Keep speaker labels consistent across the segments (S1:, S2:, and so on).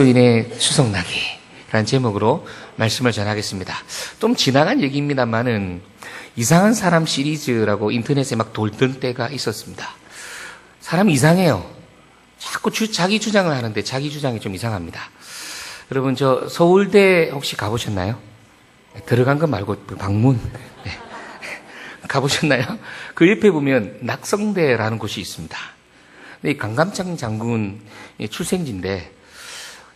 S1: 그리스도인의 추석나기라는 제목으로 말씀을 전하겠습니다. 좀 지나간 얘기입니다만은 이상한 사람 시리즈라고 인터넷에 막 돌던 때가 있었습니다. 사람이 이상해요. 자꾸 자기 주장을 하는데 자기 주장이 좀 이상합니다. 여러분, 저 서울대 혹시 가보셨나요? 들어간 거 말고 방문. 네. 가보셨나요? 그 옆에 보면 낙성대라는 곳이 있습니다. 이 강감찬 장군 출생지인데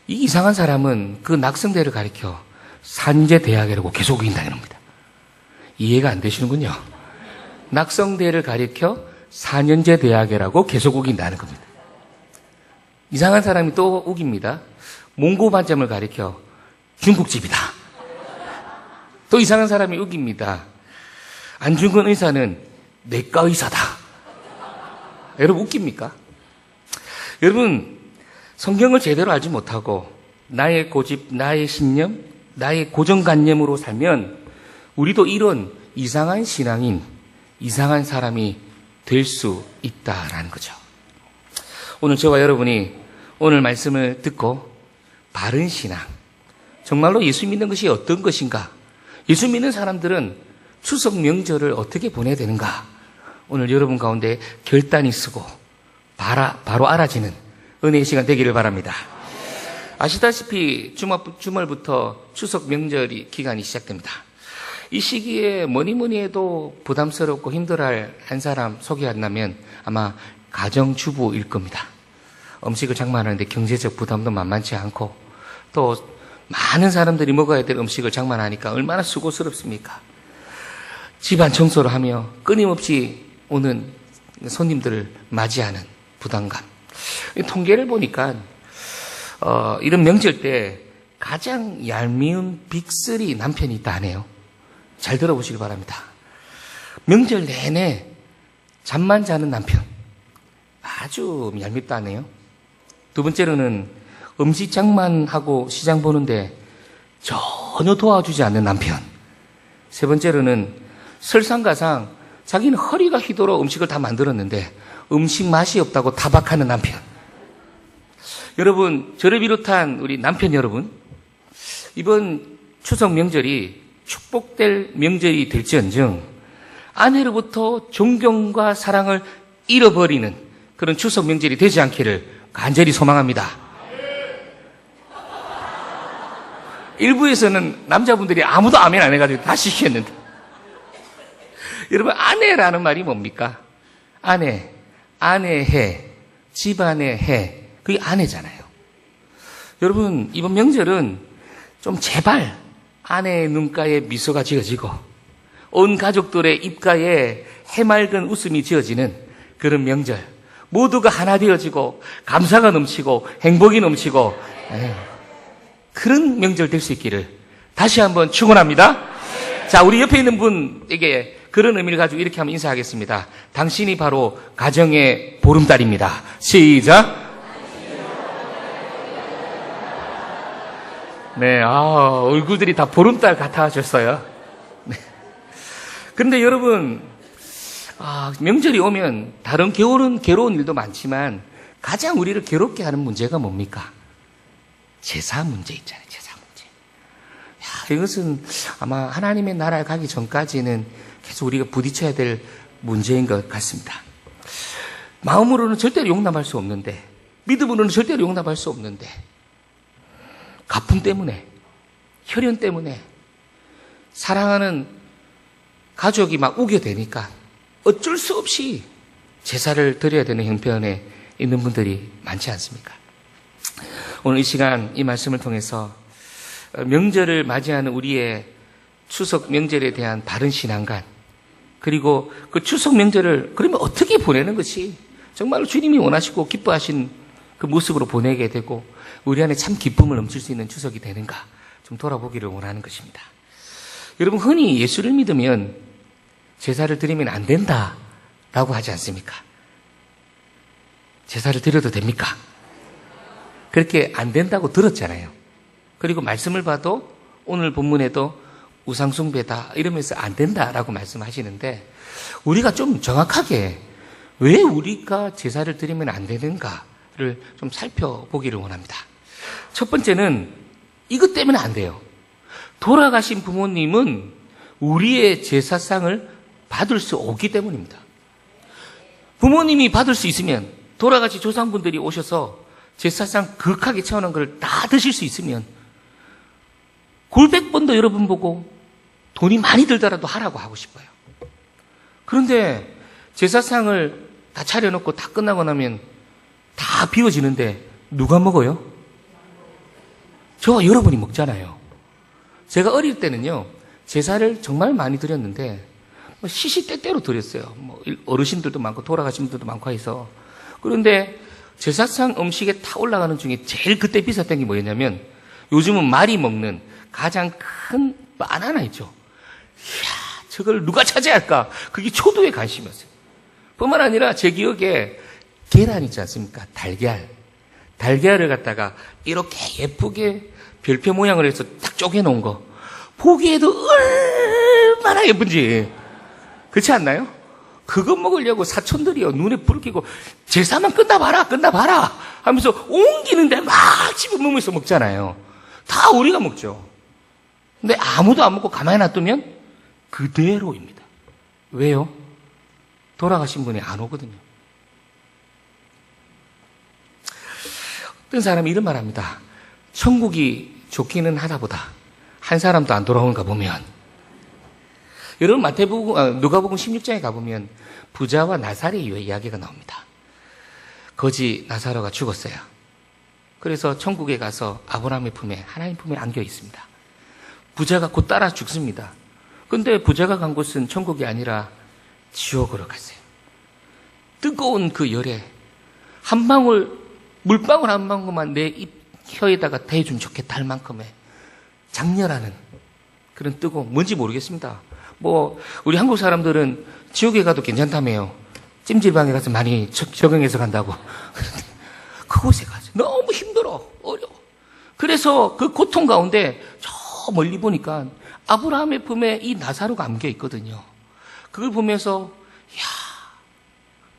S1: 이 이상한 사람은 그 낙성대를 가리켜 산제대학이라고 계속 우긴다는 겁니다. 이해가 안 되시는군요. 낙성대를 가리켜 산연제대학이라고 계속 우긴다는 겁니다. 이상한 사람이 또 우깁니다. 몽고반점을 가리켜 중국집이다. 또 이상한 사람이 우깁니다. 안중근 의사는 내과 의사다. 여러분 웃깁니까? 여러분, 성경을 제대로 알지 못하고 나의 고집, 나의 신념, 나의 고정관념으로 살면 우리도 이런 이상한 신앙인, 이상한 사람이 될 수 있다라는 거죠. 오늘 저와 여러분이 오늘 말씀을 듣고 바른 신앙, 정말로 예수 믿는 것이 어떤 것인가, 예수 믿는 사람들은 추석 명절을 어떻게 보내야 되는가, 오늘 여러분 가운데 결단이 쓰고 바로 알아지는 은혜의 시간 되기를 바랍니다. 아시다시피 주말부터 추석 명절이 기간이 시작됩니다. 이 시기에 뭐니 해도 부담스럽고 힘들어할 한 사람 소개한다면 아마 가정주부일 겁니다. 음식을 장만하는데 경제적 부담도 만만치 않고 또 많은 사람들이 먹어야 될 음식을 장만하니까 얼마나 수고스럽습니까? 집안 청소를 하며 끊임없이 오는 손님들을 맞이하는 부담감. 통계를 보니까 이런 명절 때 가장 얄미운 빅3 남편이 있다 하네요. 잘 들어보시기 바랍니다. 명절 내내 잠만 자는 남편. 아주 얄밉다 하네요. 두 번째로는 음식 장만하고 시장 보는데 전혀 도와주지 않는 남편. 세 번째로는 설상가상 자기는 허리가 휘도록 음식을 다 만들었는데 음식 맛이 없다고 타박하는 남편. 여러분, 저를 비롯한 우리 남편 여러분, 이번 추석 명절이 축복될 명절이 될지언정 아내로부터 존경과 사랑을 잃어버리는 그런 추석 명절이 되지 않기를 간절히 소망합니다. 일부에서는 남자분들이 아무도 아멘 안 해가지고 다 시켰는데, 여러분, 아내라는 말이 뭡니까? 아내, 아내 해, 집안의 해, 그게 아내잖아요. 여러분, 이번 명절은 좀 제발 아내의 눈가에 미소가 지어지고 온 가족들의 입가에 해맑은 웃음이 지어지는 그런 명절, 모두가 하나 되어지고 감사가 넘치고 행복이 넘치고 그런 명절 될 수 있기를 다시 한번 축원합니다. 자, 우리 옆에 있는 분에게 그런 의미를 가지고 이렇게 한번 인사하겠습니다. 당신이 바로 가정의 보름달입니다. 시작. 네, 얼굴들이 다 보름달 같아 하셨어요. 네. 그런데 여러분, 명절이 오면 다른 괴로운 일도 많지만 가장 우리를 괴롭게 하는 문제가 뭡니까? 제사 문제 있잖아요, 제사 문제. 이것은 아마 하나님의 나라에 가기 전까지는 계속 우리가 부딪혀야 될 문제인 것 같습니다. 마음으로는 절대로 용납할 수 없는데, 믿음으로는 절대로 용납할 수 없는데, 가품 때문에, 혈연 때문에, 사랑하는 가족이 막 우겨대니까 어쩔 수 없이 제사를 드려야 되는 형편에 있는 분들이 많지 않습니까? 오늘 이 시간 이 말씀을 통해서 명절을 맞이하는 우리의 추석 명절에 대한 바른 신앙관, 그리고 그 추석 명절을 그러면 어떻게 보내는 것이 정말로 주님이 원하시고 기뻐하신 그 모습으로 보내게 되고 우리 안에 참 기쁨을 넘칠 수 있는 추석이 되는가 좀 돌아보기를 원하는 것입니다. 여러분, 흔히 예수를 믿으면 제사를 드리면 안 된다라고 하지 않습니까? 제사를 드려도 됩니까? 그렇게 안 된다고 들었잖아요. 그리고 말씀을 봐도 오늘 본문에도 우상숭배다 이러면서 안 된다라고 말씀하시는데, 우리가 좀 정확하게 왜 우리가 제사를 드리면 안 되는가를 좀 살펴보기를 원합니다. 첫 번째는 이것 때문에 안 돼요. 돌아가신 부모님은 우리의 제사상을 받을 수 없기 때문입니다. 부모님이 받을 수 있으면, 돌아가신 조상분들이 오셔서 제사상 극하게 채워놓은 걸 다 드실 수 있으면 골백번도 여러분 보고 돈이 많이 들더라도 하라고 하고 싶어요. 그런데 제사상을 다 차려놓고 다 끝나고 나면 다 비워지는데 누가 먹어요? 저와 여러분이 먹잖아요. 제가 어릴 때는요, 제사를 정말 많이 드렸는데 시시때때로 드렸어요. 어르신들도 많고 돌아가신 분들도 많고 해서. 그런데 제사상 음식에 다 올라가는 중에 제일 그때 비쌌던 게 뭐였냐면, 요즘은 말이 먹는 가장 큰 바나나 있죠. 이야, 저걸 누가 차지해야 할까? 그게 초도의 관심이었어요. 뿐만 아니라 제 기억에 계란 있지 않습니까? 달걀을 갖다가 이렇게 예쁘게 별표 모양을 해서 딱 쪼개놓은 거. 보기에도 얼마나 예쁜지. 그렇지 않나요? 그거 먹으려고 사촌들이요, 눈에 불 켜고 제사만 끝나봐라 하면서 옮기는데 막 집어먹으면서 먹잖아요. 다 우리가 먹죠. 근데 아무도 안 먹고 가만히 놔두면 그대로입니다. 왜요? 돌아가신 분이 안 오거든요. 어떤 사람이 이런 말 합니다. 천국이 좋기는 하다보다 한 사람도 안 돌아오는가 보면. 여러분, 누가복음 16장에 가보면 부자와 나사로의 이야기가 나옵니다. 거지 나사로가 죽었어요. 그래서 천국에 가서 아브라함의 품에, 하나님 품에 안겨 있습니다. 부자가 곧 따라 죽습니다. 근데 부자가 간 곳은 천국이 아니라 지옥으로 갔어요. 뜨거운 그 열에 한 방울, 물방울 한 방울만 내 입 혀에다가 대주면 좋겠다 할 만큼의 장렬하는 그런 뜨거움, 뭔지 모르겠습니다. 우리 한국 사람들은 지옥에 가도 괜찮다며요. 찜질방에 가서 많이 적응해서 간다고. 그곳에 가서 너무 힘들어, 어려워. 그래서 그 고통 가운데 저 멀리 보니까 아브라함의 품에 이 나사로가 안겨 있거든요. 그걸 보면서,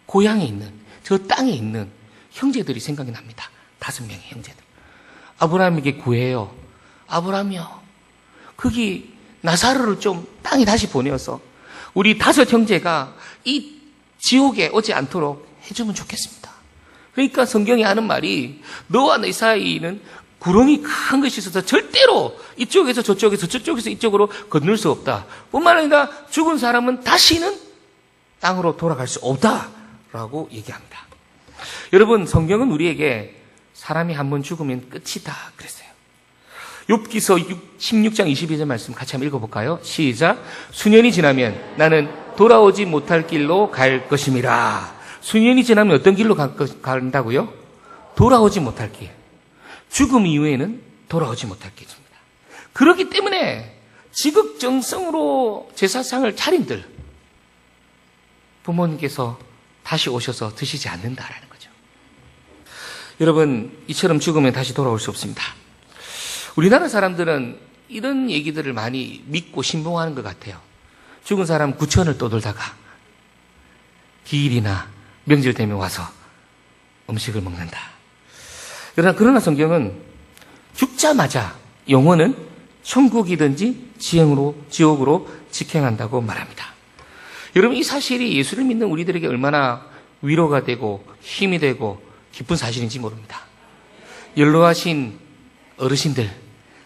S1: 고향에 있는, 저 땅에 있는 형제들이 생각이 납니다. 5명의 형제들. 아브라함에게 구해요. 아브라함이요, 거기 나사로를 좀 땅에 다시 보내어서 우리 5 형제가 이 지옥에 오지 않도록 해주면 좋겠습니다. 그러니까 성경이 하는 말이, 너와 내 사이는 구렁이 큰 것이 있어서 절대로 이쪽에서 저쪽에서 저쪽에서 이쪽으로 건널 수 없다. 뿐만 아니라 죽은 사람은 다시는 땅으로 돌아갈 수 없다라고 얘기합니다. 여러분, 성경은 우리에게 사람이 한번 죽으면 끝이다 그랬어요. 욥기서 16장 22절 말씀 같이 한번 읽어볼까요? 시작. 수년이 지나면 나는 돌아오지 못할 길로 갈 것임이라. 수년이 지나면 어떤 길로 간다고요? 돌아오지 못할 길. 죽음 이후에는 돌아오지 못할 길입니다. 그렇기 때문에 지극정성으로 제사상을 차린들 부모님께서 다시 오셔서 드시지 않는다라는 거죠. 여러분, 이처럼 죽으면 다시 돌아올 수 없습니다. 우리나라 사람들은 이런 얘기들을 많이 믿고 신봉하는 것 같아요. 죽은 사람 구천을 떠돌다가 기일이나 명절 되면 와서 음식을 먹는다. 그러나 성경은 죽자마자 영혼은 천국이든지 지옥으로 직행한다고 말합니다. 여러분, 이 사실이 예수를 믿는 우리들에게 얼마나 위로가 되고 힘이 되고 기쁜 사실인지 모릅니다. 연로하신 어르신들,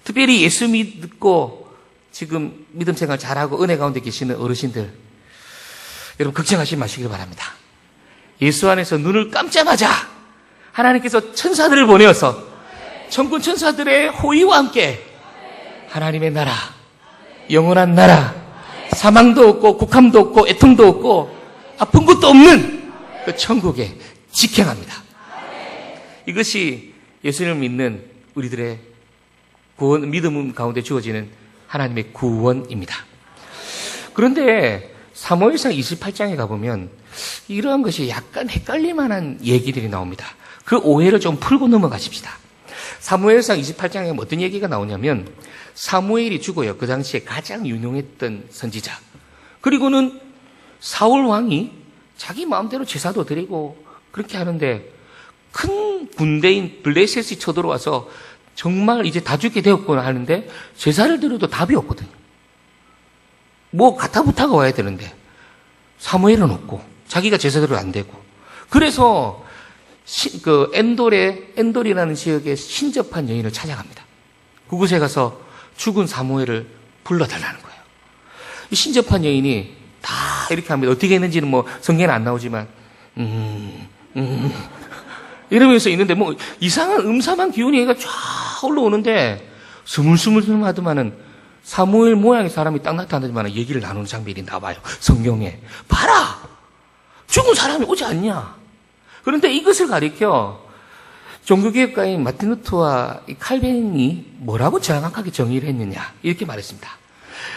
S1: 특별히 예수 믿고 지금 믿음 생활 잘하고 은혜 가운데 계시는 어르신들, 여러분 걱정하지 마시길 바랍니다. 예수 안에서 눈을 감자마자 하나님께서 천사들을 보내어서 천군 천사들의 호의와 함께 하나님의 나라, 영원한 나라, 사망도 없고 국함도 없고 애통도 없고 아픈 것도 없는 그 천국에 직행합니다. 이것이 예수를 믿는 우리들의 구원, 믿음 가운데 주어지는 하나님의 구원입니다. 그런데 사무엘상 28장에 가보면 이러한 것이 약간 헷갈릴 만한 얘기들이 나옵니다. 그 오해를 좀 풀고 넘어가십시다. 사무엘상 28장에 어떤 얘기가 나오냐면, 사무엘이 죽어요. 그 당시에 가장 유명했던 선지자. 그리고는 사울 왕이 자기 마음대로 제사도 드리고 그렇게 하는데 큰 군대인 블레셋이 쳐들어와서 정말 이제 다 죽게 되었구나 하는데 제사를 드려도 답이 없거든요. 뭐 가타부타가 와야 되는데 사무엘은 없고 자기가 제사대로 안 되고 그래서 엔돌이라는 지역에 신접한 여인을 찾아갑니다. 그곳에 가서 죽은 사무엘을 불러달라는 거예요. 이 신접한 여인이 다 이렇게 합니다. 어떻게 했는지는 뭐 성경에 안 나오지만 이러면서 있는데 뭐 이상한 음산한 기운이 얘가 쫙 올라오는데 스물스물 하더만은 사무엘 모양의 사람이 딱 나타나지만 얘기를 나누는 장면이 나와요. 성경에. 봐라! 죽은 사람이 오지 않냐? 그런데 이것을 가리켜 종교개혁가인 마틴 루터와 칼빈이 뭐라고 정확하게 정의를 했느냐? 이렇게 말했습니다.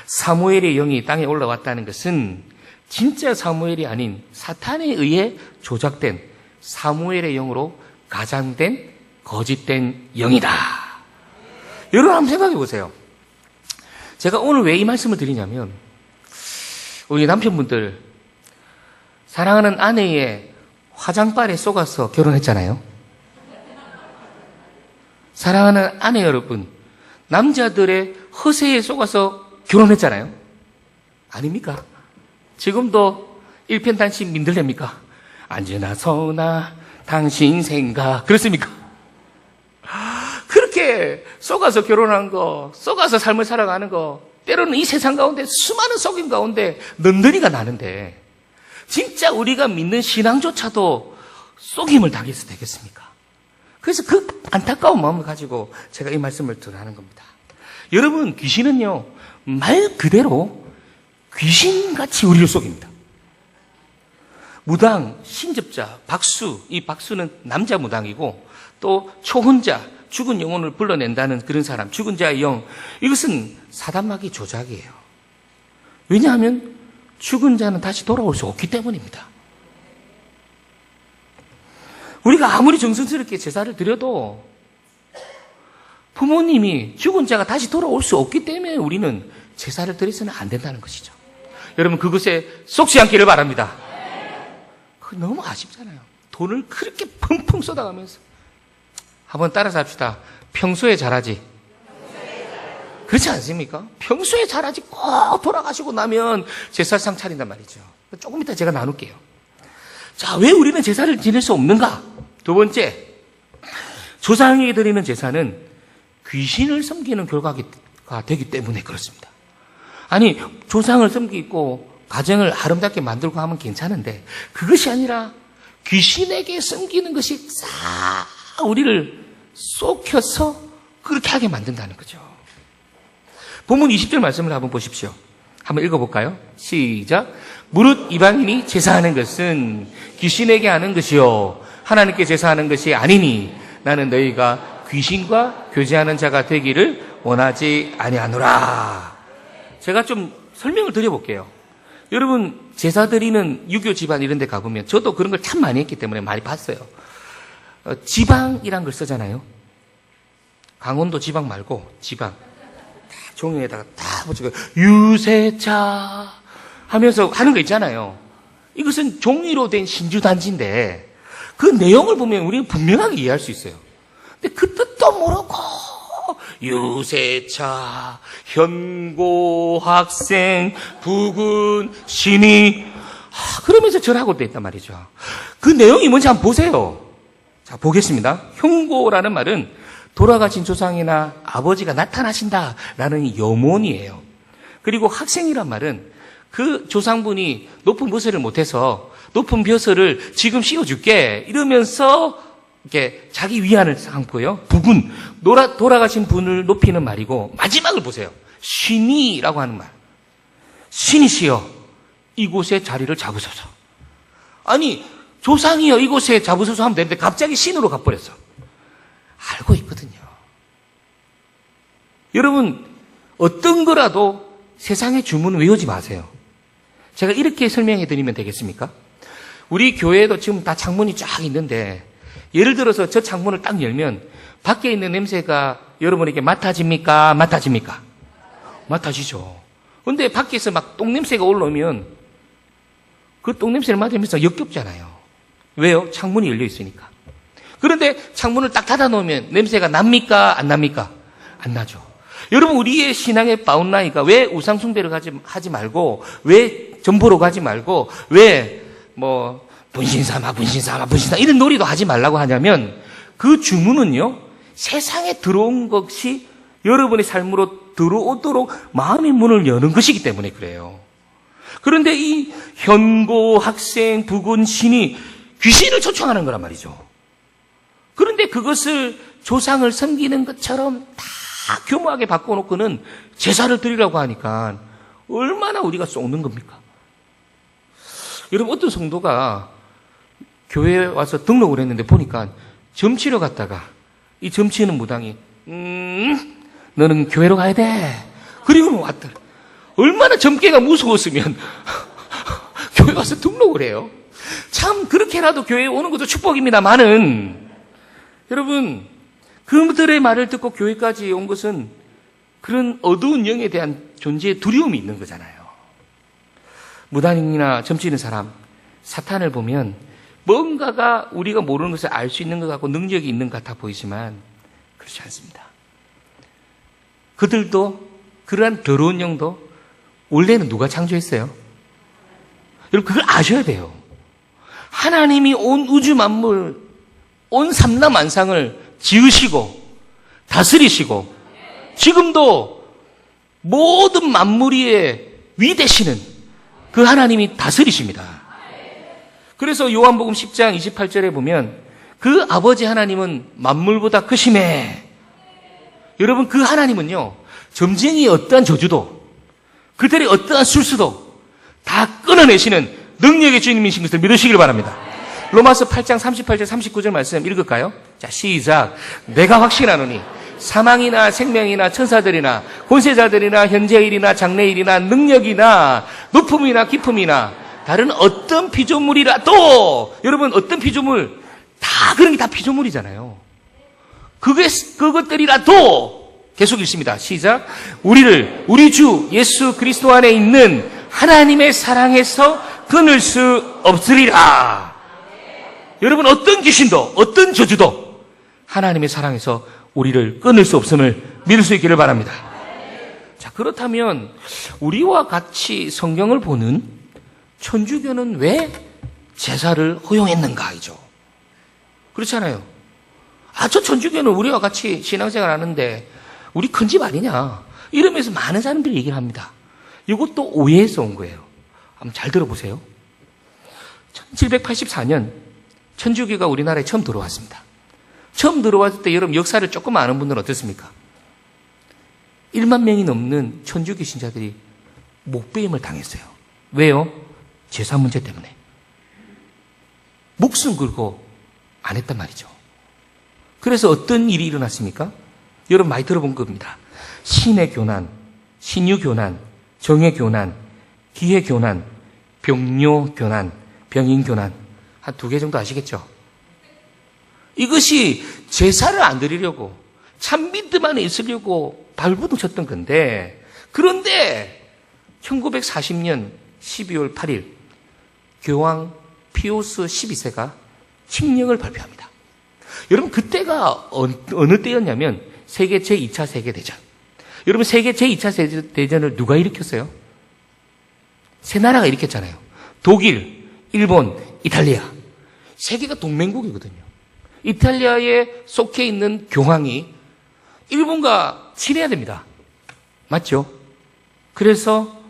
S1: 사무엘의 영이 땅에 올라왔다는 것은 진짜 사무엘이 아닌 사탄에 의해 조작된 사무엘의 영으로 가장된 거짓된 영이다. 여러분 한번 생각해 보세요. 제가 오늘 왜 이 말씀을 드리냐면 우리 남편분들 사랑하는 아내의 화장빨에 쏘가서 결혼했잖아요. 사랑하는 아내 여러분, 남자들의 허세에 쏘가서 결혼했잖아요. 아닙니까? 지금도 일편단심 민들랩니까? 언제나 서나 당신 생각 그렇습니까? 그렇게 쏘가서 결혼한 거, 쏘가서 삶을 살아가는 거, 때로는 이 세상 가운데 수많은 속임 가운데 넌더리가 나는데 진짜 우리가 믿는 신앙조차도 속임을 당해서 되겠습니까? 그래서 그 안타까운 마음을 가지고 제가 이 말씀을 전하는 겁니다. 여러분, 귀신은요, 말 그대로 귀신같이 우리를 속입니다. 무당, 신접자, 박수, 이 박수는 남자 무당이고 또 초혼자, 죽은 영혼을 불러낸다는 그런 사람, 죽은 자의 영, 이것은 사단마귀 조작이에요. 왜냐하면 죽은 자는 다시 돌아올 수 없기 때문입니다. 우리가 아무리 정성스럽게 제사를 드려도 부모님이 죽은 자가 다시 돌아올 수 없기 때문에 우리는 제사를 드려서는 안 된다는 것이죠. 여러분 그것에 속지 않기를 바랍니다. 너무 아쉽잖아요. 돈을 그렇게 펑펑 쏟아가면서 한번 따라서 합시다. 평소에 잘하지. 그렇지 않습니까? 평소에 잘하지 꼭 돌아가시고 나면 제사상 차린단 말이죠. 조금 이따 제가 나눌게요. 자, 왜 우리는 제사를 지낼 수 없는가? 두 번째, 조상에게 드리는 제사는 귀신을 섬기는 결과가 되기 때문에 그렇습니다. 아니, 조상을 섬기고 가정을 아름답게 만들고 하면 괜찮은데 그것이 아니라 귀신에게 섬기는 것이 싹 우리를 쏟겨서 그렇게 하게 만든다는 거죠. 본문 20절 말씀을 한번 보십시오. 한번 읽어볼까요? 시작. 무릇 이방인이 제사하는 것은 귀신에게 하는 것이요 하나님께 제사하는 것이 아니니 나는 너희가 귀신과 교제하는 자가 되기를 원하지 아니하노라. 제가 좀 설명을 드려볼게요. 여러분 제사 드리는 유교 집안 이런 데 가보면 저도 그런 걸 참 많이 했기 때문에 많이 봤어요. 지방이란 걸 쓰잖아요. 강원도 지방 말고 지방. 종이에다가 다 붙이고 유세차 하면서 하는 거 있잖아요. 이것은 종이로 된 신주단지인데 그 내용을 보면 우리는 분명하게 이해할 수 있어요. 근데 그 뜻도 모르고 유세차, 현고학생, 부군, 신이 그러면서 절하고 있단 말이죠. 그 내용이 뭔지 한번 보세요. 자, 보겠습니다. 현고라는 말은 돌아가신 조상이나 아버지가 나타나신다라는 염원이에요. 그리고 학생이란 말은 그 조상분이 높은 벼슬을 못해서 높은 벼슬을 지금 씌워줄게 이러면서 이렇게 자기 위안을 삼고요. 부군, 돌아가신 분을 높이는 말이고 마지막을 보세요. 신이라고 하는 말. 신이시여 이곳에 자리를 잡으소서. 아니 조상이여 이곳에 잡으소서 하면 되는데 갑자기 신으로 가버렸어. 알고 있거든요. 여러분 어떤 거라도 세상의 주문 외우지 마세요. 제가 이렇게 설명해 드리면 되겠습니까? 우리 교회에도 지금 다 창문이 쫙 있는데 예를 들어서 저 창문을 딱 열면 밖에 있는 냄새가 여러분에게 맡아집니까? 맡아집니까? 맡아지죠. 근데 밖에서 막 똥냄새가 올라오면 그 똥냄새를 맡으면서 역겹잖아요. 왜요? 창문이 열려 있으니까. 그런데 창문을 딱 닫아놓으면 냄새가 납니까? 안 납니까? 안 나죠. 여러분, 우리의 신앙의 바운라인가 왜 우상숭배를 하지 말고, 왜 점포로 가지 말고, 왜 분신삼아 이런 놀이도 하지 말라고 하냐면, 그 주문은요, 세상에 들어온 것이 여러분의 삶으로 들어오도록 마음의 문을 여는 것이기 때문에 그래요. 그런데 이 현고, 학생, 부군, 신이 귀신을 초청하는 거란 말이죠. 그런데 그것을 조상을 섬기는 것처럼 다 교묘하게 바꿔놓고는 제사를 드리라고 하니까 얼마나 우리가 속는 겁니까? 여러분, 어떤 성도가 교회에 와서 등록을 했는데 보니까 점치러 갔다가 이 점치는 무당이 너는 교회로 가야 돼. 그리고는 왔더라. 얼마나 점괘가 무서웠으면 교회 가서 등록을 해요. 참 그렇게라도 교회에 오는 것도 축복입니다만은 여러분, 그들의 말을 듣고 교회까지 온 것은 그런 어두운 영에 대한 존재의 두려움이 있는 거잖아요. 무당이나 점치는 사람, 사탄을 보면 뭔가가 우리가 모르는 것을 알 수 있는 것 같고 능력이 있는 것 같아 보이지만 그렇지 않습니다. 그들도 그러한 더러운 영도 원래는 누가 창조했어요? 여러분, 그걸 아셔야 돼요. 하나님이 온 우주 만물, 온 삼라만상을 지으시고 다스리시고 지금도 모든 만물 위에 위 되시는 그 하나님이 다스리십니다. 그래서 요한복음 10장 28절에 보면 그 아버지 하나님은 만물보다 크심에, 여러분, 그 하나님은요, 점쟁이의 어떠한 저주도 그들의 어떠한 술수도 다 끊어내시는 능력의 주님이신 것을 믿으시길 바랍니다. 로마서 8장 38절 39절 말씀 읽을까요? 자, 시작. 내가 확신하노니 사망이나 생명이나 천사들이나 권세자들이나 현재일이나 장래일이나 능력이나 높음이나 깊음이나 다른 어떤 피조물이라도, 여러분, 어떤 피조물, 다 그런 게 다 피조물이잖아요. 그것들이라도 계속 읽습니다. 시작. 우리를 우리 주 예수 그리스도 안에 있는 하나님의 사랑에서 끊을 수 없으리라. 여러분, 어떤 귀신도 어떤 저주도 하나님의 사랑에서 우리를 끊을 수 없음을 믿을 수 있기를 바랍니다. 자, 그렇다면 우리와 같이 성경을 보는 천주교는 왜 제사를 허용했는가이죠. 그렇잖아요. 저 천주교는 우리와 같이 신앙생활 하는데 우리 큰 집 아니냐, 이러면서 많은 사람들이 얘기를 합니다. 이것도 오해에서 온 거예요. 한번 잘 들어보세요. 1784년 천주교가 우리나라에 처음 들어왔습니다. 처음 들어왔을 때 여러분 역사를 조금 아는 분들은 어떻습니까? 1만 명이 넘는 천주교 신자들이 목배임을 당했어요. 왜요? 제사 문제 때문에. 목숨 걸고 안 했단 말이죠. 그래서 어떤 일이 일어났습니까? 여러분 많이 들어본 겁니다. 신의 교난, 신유 교난, 정의 교난, 기회 교난, 병뇨 교난, 병인 교난, 한 2개 정도 아시겠죠? 이것이 제사를 안 드리려고, 참 믿음 안에 있으려고 발부둥 쳤던 건데, 그런데 1940년 12월 8일 교황 피우스 12세가 칙령을 발표합니다. 여러분, 그때가 어느 때였냐면 세계 제2차 세계대전. 여러분, 세계 제2차 세계대전을 누가 일으켰어요? 세 나라가 일으켰잖아요. 독일, 일본, 이탈리아. 세계가 동맹국이거든요. 이탈리아에 속해 있는 교황이 일본과 친해야 됩니다. 맞죠? 그래서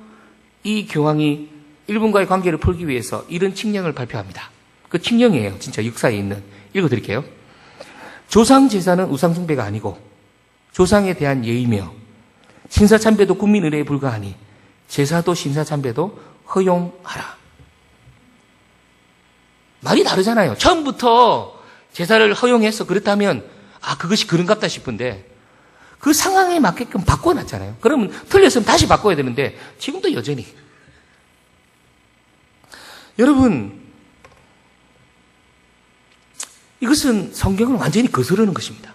S1: 이 교황이 일본과의 관계를 풀기 위해서 이런 칙령을 발표합니다. 그 칙령이에요. 진짜 역사에 있는. 읽어드릴게요. 조상 제사는 우상 숭배가 아니고 조상에 대한 예의며 신사참배도 국민 의례에 불과하니 제사도 신사참배도 허용하라. 말이 다르잖아요. 처음부터 제사를 허용해서 그렇다면 그것이 그런갑다 싶은데 그 상황에 맞게끔 바꿔놨잖아요. 그러면 틀렸으면 다시 바꿔야 되는데 지금도 여전히. 여러분, 이것은 성경을 완전히 거스르는 것입니다.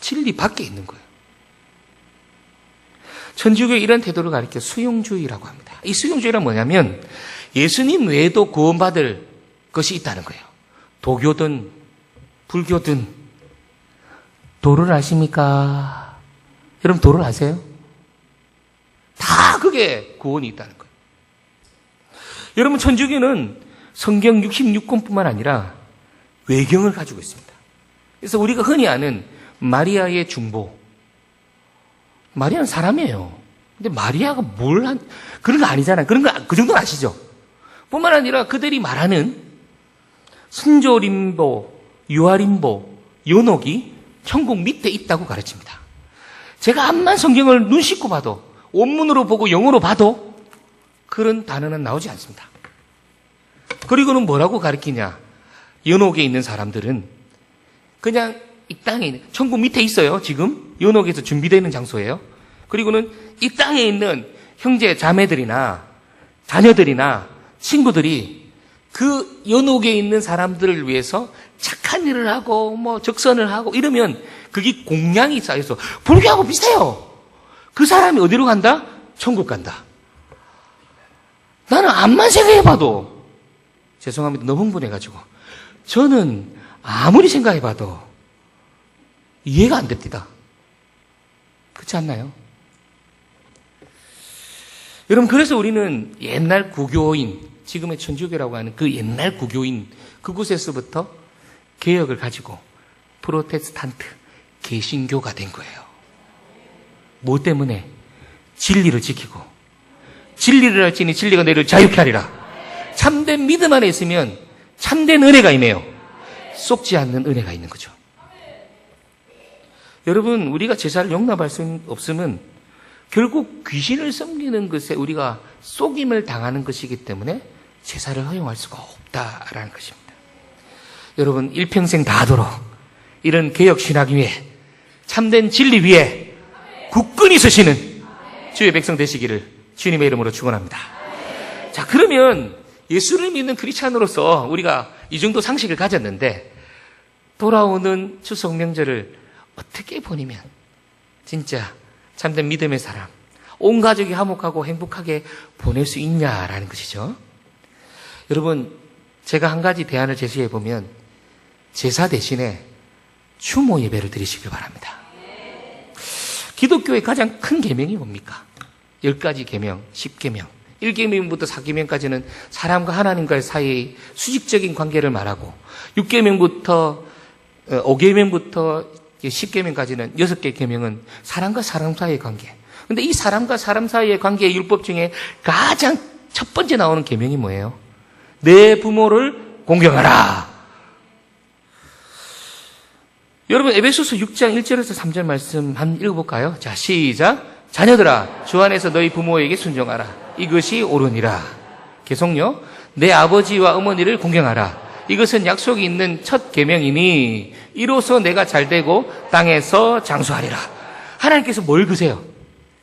S1: 진리 밖에 있는 거예요. 천주교의 이런 태도를 가리켜 수용주의라고 합니다. 이 수용주의란 뭐냐면 예수님 외에도 구원받을 것이 있다는 거예요. 도교든 불교든 도를 아십니까? 여러분 도를 아세요? 다 그게 구원이 있다는 거예요. 여러분 천주교는 성경 66권뿐만 아니라 외경을 가지고 있습니다. 그래서 우리가 흔히 아는 마리아의 중보. 마리아는 사람이에요. 근데 마리아가 그런 거 아니잖아요. 그 정도는 아시죠? 뿐만 아니라 그들이 말하는 순조림보, 유아림보, 연옥이 천국 밑에 있다고 가르칩니다. 제가 암만 성경을 눈 씻고 봐도, 원문으로 보고 영어로 봐도 그런 단어는 나오지 않습니다. 그리고는 뭐라고 가르치냐? 연옥에 있는 사람들은 그냥 이 땅에 있는, 천국 밑에 있어요. 지금 연옥에서 준비되는 장소예요. 그리고는 이 땅에 있는 형제 자매들이나 자녀들이나 친구들이 그 연옥에 있는 사람들을 위해서 착한 일을 하고 적선을 하고 이러면 그게 공양이 쌓여서 불교하고 비슷해요. 그 사람이 어디로 간다? 천국 간다. 나는 암만 생각해봐도 죄송합니다. 너무 흥분해가지고 저는 아무리 생각해봐도 이해가 안 됩니다. 그렇지 않나요? 여러분 그래서 우리는 옛날 구교인, 지금의 천주교라고 하는 그 옛날 구교인 그곳에서부터 개혁을 가지고 프로테스탄트, 개신교가 된 거예요. 뭐 때문에? 진리를 지키고 진리를 할지니 진리가 너희를 자유케 하리라. 참된 믿음 안에 있으면 참된 은혜가 임해요. 쏙지 않는 은혜가 있는 거죠. 여러분 우리가 제사를 용납할 수 없으면 결국 귀신을 섬기는 것에 우리가 속임을 당하는 것이기 때문에 제사를 허용할 수가 없다라는 것입니다. 여러분 일평생 다하도록 이런 개혁신학 위에 참된 진리 위에 굳건히 서시는 주의 백성 되시기를 주님의 이름으로 축원합니다. 자, 그러면 예수를 믿는 크리스찬으로서 우리가 이 정도 상식을 가졌는데 돌아오는 추석 명절을 어떻게 보내면 진짜 참된 믿음의 사람, 온 가족이 화목하고 행복하게 보낼 수 있냐라는 것이죠. 여러분, 제가 한 가지 대안을 제시해 보면 제사 대신에 추모 예배를 드리시길 바랍니다. 기독교의 가장 큰 계명이 뭡니까? 10가지 계명, 10계명. 1계명부터 4계명까지는 사람과 하나님과의 사이의 수직적인 관계를 말하고 6계명부터 5계명부터 10계명까지는 6개 계명은 사람과 사람 사이의 관계. 근데 이 사람과 사람 사이의 관계의 율법 중에 가장 첫 번째 나오는 계명이 뭐예요? 내 부모를 공경하라. 여러분 에베소서 6장 1절에서 3절 말씀 한번 읽어볼까요? 자, 시작. 자녀들아, 주 안에서 너희 부모에게 순종하라. 이것이 옳으니라. 계속요. 내 아버지와 어머니를 공경하라. 이것은 약속이 있는 첫 계명이니 이로써 내가 잘되고 땅에서 장수하리라. 하나님께서 뭘 그세요?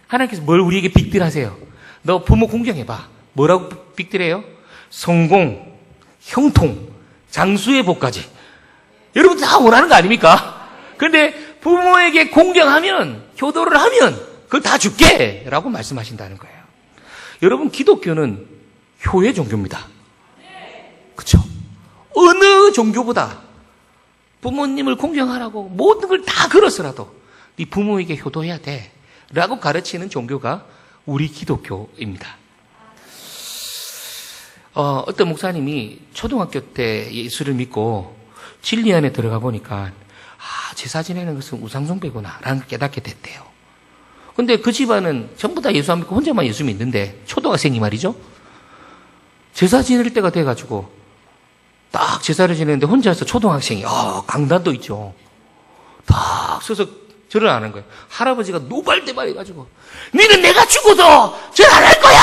S1: 하나님께서 뭘 우리에게 빅딜하세요? 너 부모 공경해봐. 뭐라고 빅딜해요? 성공, 형통, 장수의 복까지. 여러분 다 원하는 거 아닙니까? 그런데 부모에게 공경하면, 효도를 하면 그걸 다 줄게 라고 말씀하신다는 거예요. 여러분 기독교는 효의 종교입니다. 그렇죠? 어느 종교보다 부모님을 공경하라고 모든 걸 다 걸어서라도 네 부모에게 효도해야 돼 라고 가르치는 종교가 우리 기독교입니다. 어떤 목사님이 초등학교 때 예수를 믿고 진리 안에 들어가 보니까 제사 지내는 것은 우상숭배구나 라는 걸 깨닫게 됐대요. 근데 그 집안은 전부 다 예수 안 믿고 혼자만 예수 믿는데 초등학생이 말이죠. 제사 지낼 때가 돼가지고 딱 제사를 지내는데 혼자서 초등학생이 강단도 있죠. 딱 서서 절을 안 한 거예요. 할아버지가 노발대발 해가지고 너는 내가 죽어도 절 안 할 거야.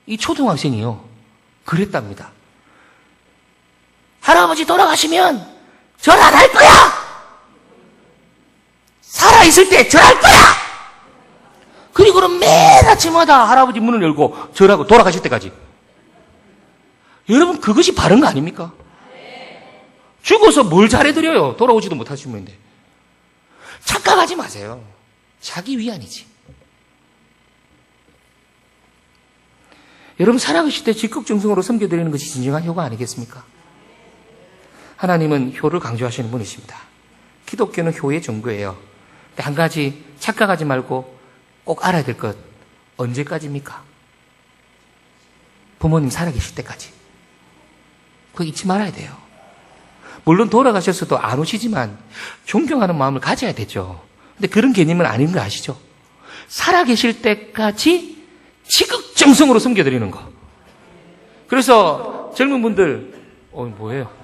S1: 이 초등학생이요 그랬답니다. 할아버지 돌아가시면 절 안 할 거야. 살아있을 때 절할 거야. 그리고는 매일 아침마다 할아버지 문을 열고 절하고 돌아가실 때까지. 여러분 그것이 바른 거 아닙니까? 죽어서 뭘 잘해드려요. 돌아오지도 못하신 분인데. 착각하지 마세요. 자기 위안이지. 여러분 살아계실 때 적극정성으로 섬겨드리는 것이 진정한 효가 아니겠습니까? 하나님은 효를 강조하시는 분이십니다. 기독교는 효의 종교예요. 근데 한 가지 착각하지 말고 꼭 알아야 될 것, 언제까지입니까? 부모님 살아계실 때까지. 그거 잊지 말아야 돼요. 물론 돌아가셨어도 안 오시지만 존경하는 마음을 가져야 되죠. 근데 그런 개념은 아닌 거 아시죠? 살아계실 때까지 지극정성으로 섬겨드리는 거. 그래서 젊은 분들, 뭐예요?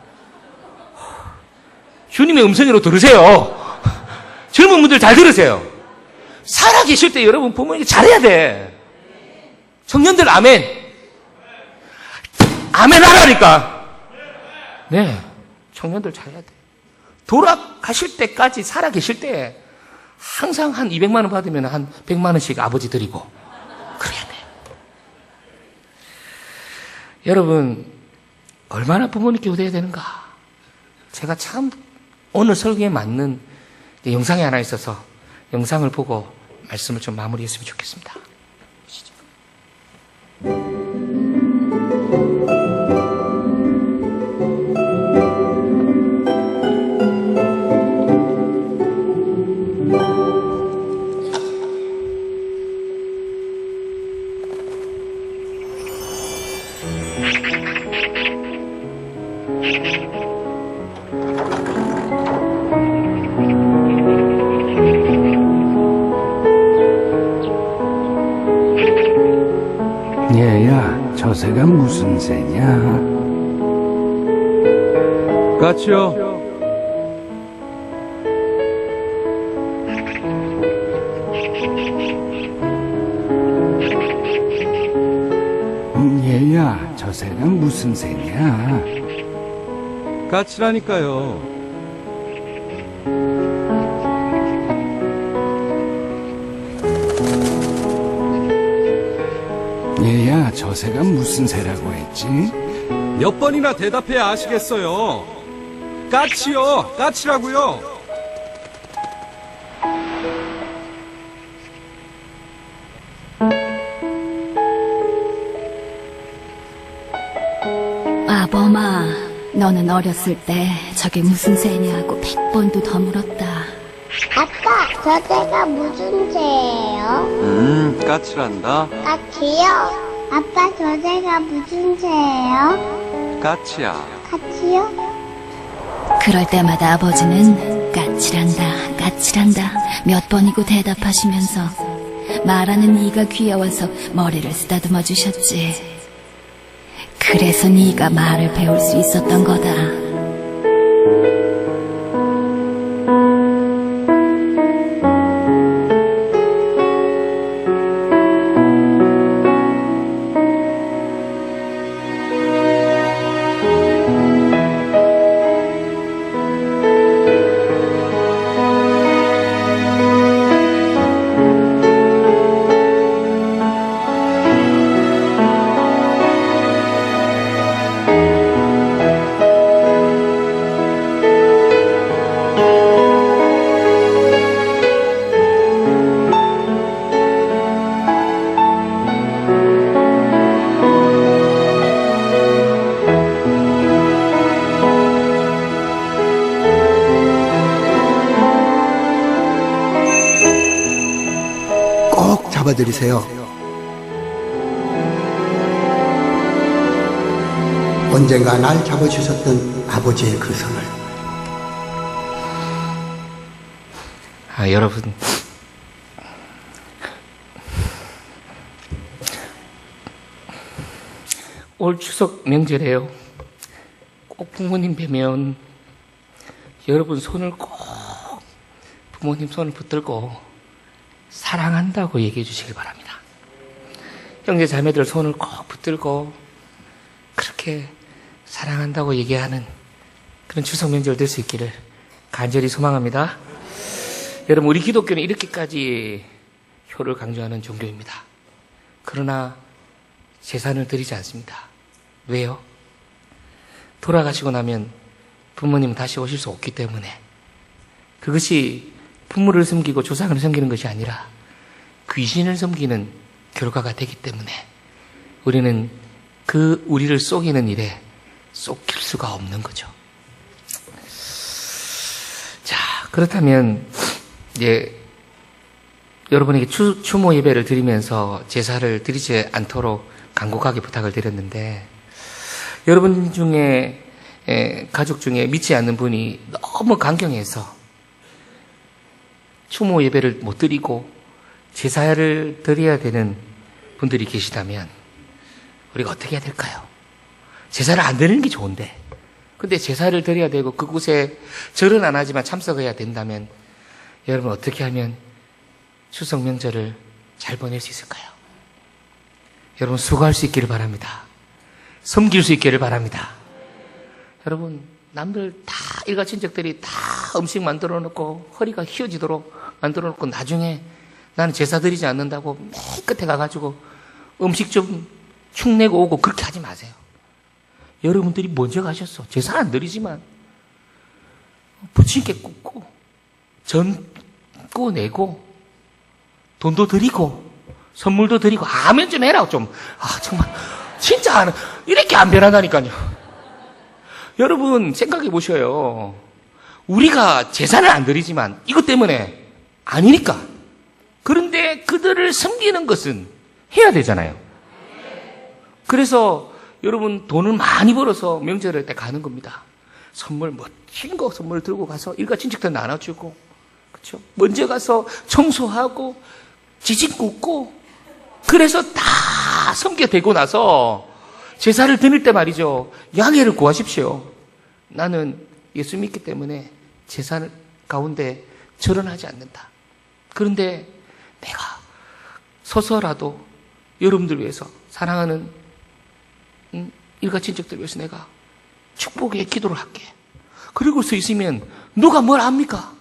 S1: 주님의 음성으로 들으세요. 젊은 분들 잘 들으세요. 살아계실 때 여러분 부모님께 잘해야 돼. 청년들 아멘. 아멘 하라니까. 네. 청년들 잘해야 돼. 돌아가실 때까지 살아계실 때 항상 한 200만 원 받으면 한 100만 원씩 아버지 드리고 그래야 돼. 여러분 얼마나 부모님께 효도해야 되는가. 제가 참 오늘 설교에 맞는 영상이 하나 있어서 영상을 보고 말씀을 좀 마무리했으면 좋겠습니다. 보시죠.
S2: 얘야, 저새가 무슨 새냐?
S3: 까치요.
S2: 얘야, 저새가 무슨 새냐?
S3: 까치라니까요.
S2: 얘야, 저새가 무슨 새라고 했지?
S3: 몇 번이나 대답해야 아시겠어요. 까치요. 까치라고요.
S4: 아범아, 너는 어렸을 때 저게 무슨 새냐고 100번도 더 물었다.
S5: 아빠, 저 새가 무슨 새예요?
S3: 까치란다.
S5: 까치요? 아빠, 저 새가 무슨 새예요?
S3: 까치야.
S5: 까치요?
S4: 그럴 때마다 아버지는 까칠한다, 까칠한다 몇 번이고 대답하시면서 말하는 네가 귀여워서 머리를 쓰다듬어 주셨지. 그래서 네가 말을 배울 수 있었던 거다.
S6: 꼭 잡아드리세요. 언젠가 날 잡아주셨던 아버지의 그 손을.
S1: 여러분 올 추석 명절에요. 꼭 부모님 뵈면 여러분 손을 꼭 부모님 손을 붙들고 사랑한다고 얘기해 주시길 바랍니다. 형제 자매들 손을 꼭 붙들고 그렇게 사랑한다고 얘기하는 그런 추석 명절 될 수 있기를 간절히 소망합니다. 여러분 우리 기독교는 이렇게까지 효를 강조하는 종교입니다. 그러나 제사를 드리지 않습니다. 왜요? 돌아가시고 나면 부모님은 다시 오실 수 없기 때문에. 그것이 부모를 섬기고 조상을 섬기는 것이 아니라 귀신을 섬기는 결과가 되기 때문에 우리는 그 우리를 속이는 일에 속일 수가 없는 거죠. 그렇다면 이제 여러분에게 추모 예배를 드리면서 제사를 드리지 않도록 간곡하게 부탁을 드렸는데, 여러분 중에 가족 중에 믿지 않는 분이 너무 강경해서 추모 예배를 못 드리고 제사를 드려야 되는 분들이 계시다면 우리가 어떻게 해야 될까요? 제사를 안 드리는 게 좋은데, 근데 제사를 드려야 되고 그곳에 절은 안 하지만 참석해야 된다면 여러분 어떻게 하면 추석 명절을 잘 보낼 수 있을까요? 여러분 수고할 수 있기를 바랍니다. 섬길 수 있기를 바랍니다. 여러분 남들 다 일가친척들이 다 음식 만들어 놓고 허리가 휘어지도록 만들어 놓고 나중에 나는 제사 드리지 않는다고 맨 끝에 가가지고 음식 좀 축내고 오고 그렇게 하지 마세요. 여러분들이 먼저 가셨어. 제사 안 드리지만 부침개 굽고 전 구워내고 돈도 드리고 선물도 드리고 아멘 좀 해라 좀. 정말 진짜 이렇게 안 변하다니까요. 여러분 생각해 보셔요. 우리가 제사를 안 드리지만 이것 때문에 아니니까. 그런데 그들을 섬기는 것은 해야 되잖아요. 그래서 여러분 돈을 많이 벌어서 명절할 때 가는 겁니다. 선물 멋진 거 선물 들고 가서 일가 친척들 나눠주고, 그렇죠? 먼저 가서 청소하고 지진 굽고, 그래서 다 섬겨되고 나서 제사를 드릴 때 말이죠. 양해를 구하십시오. 나는 예수 믿기 때문에 제사 가운데 절언하지 않는다. 그런데 내가 서서라도 여러분들 위해서, 사랑하는 일가 친척들 위해서 내가 축복의 기도를 할게. 그리고 서 있으면 누가 뭘 합니까?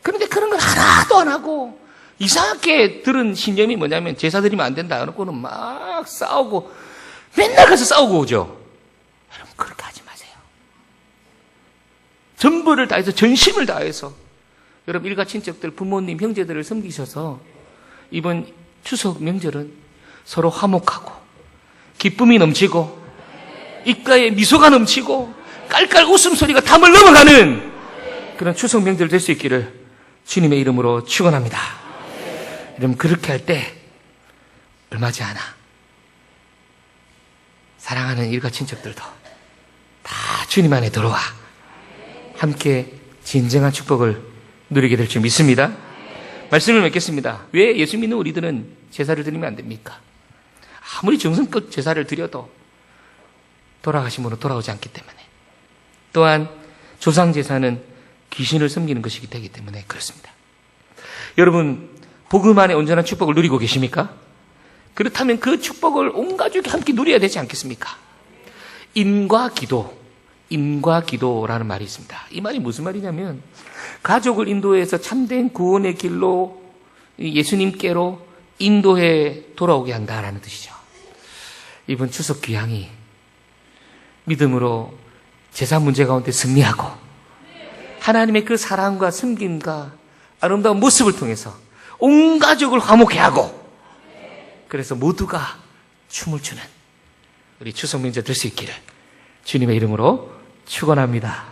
S1: 그런데 그런 걸 하나도 안 하고 이상하게 들은 신념이 뭐냐면 제사 드리면 안 된다 해놓고는 막 싸우고 맨날 가서 싸우고 오죠. 여러분 그렇게 하지 마세요. 전부를 다해서 전심을 다해서 여러분 일가 친척들, 부모님, 형제들을 섬기셔서 이번 추석 명절은 서로 화목하고 기쁨이 넘치고 입가에 미소가 넘치고 깔깔 웃음소리가 담을 넘어가는 그런 추석 명절 될 수 있기를 주님의 이름으로 축원합니다. 여러분 그렇게 할 때 얼마 지 않아 사랑하는 일가 친척들도 다 주님 안에 들어와 함께 진정한 축복을 누리게 될 줄 믿습니다. 말씀을 맺겠습니다. 왜 예수 믿는 우리들은 제사를 드리면 안 됩니까? 아무리 정성껏 제사를 드려도 돌아가심으로 돌아오지 않기 때문에, 또한 조상 제사는 귀신을 섬기는 것이기 되기 때문에 그렇습니다. 여러분 복음 안에 온전한 축복을 누리고 계십니까? 그렇다면 그 축복을 온 가족이 함께 누려야 되지 않겠습니까? 인과 기도라는 말이 있습니다. 이 말이 무슨 말이냐면 가족을 인도해서 참된 구원의 길로 예수님께로 인도해 돌아오게 한다라는 뜻이죠. 이번 추석 귀향이 믿음으로 제사 문제 가운데 승리하고 하나님의 그 사랑과 섬김과 아름다운 모습을 통해서 온 가족을 화목해 하고, 그래서 모두가 춤을 추는 우리 추석 명절 될 수 있기를 주님의 이름으로 축원합니다.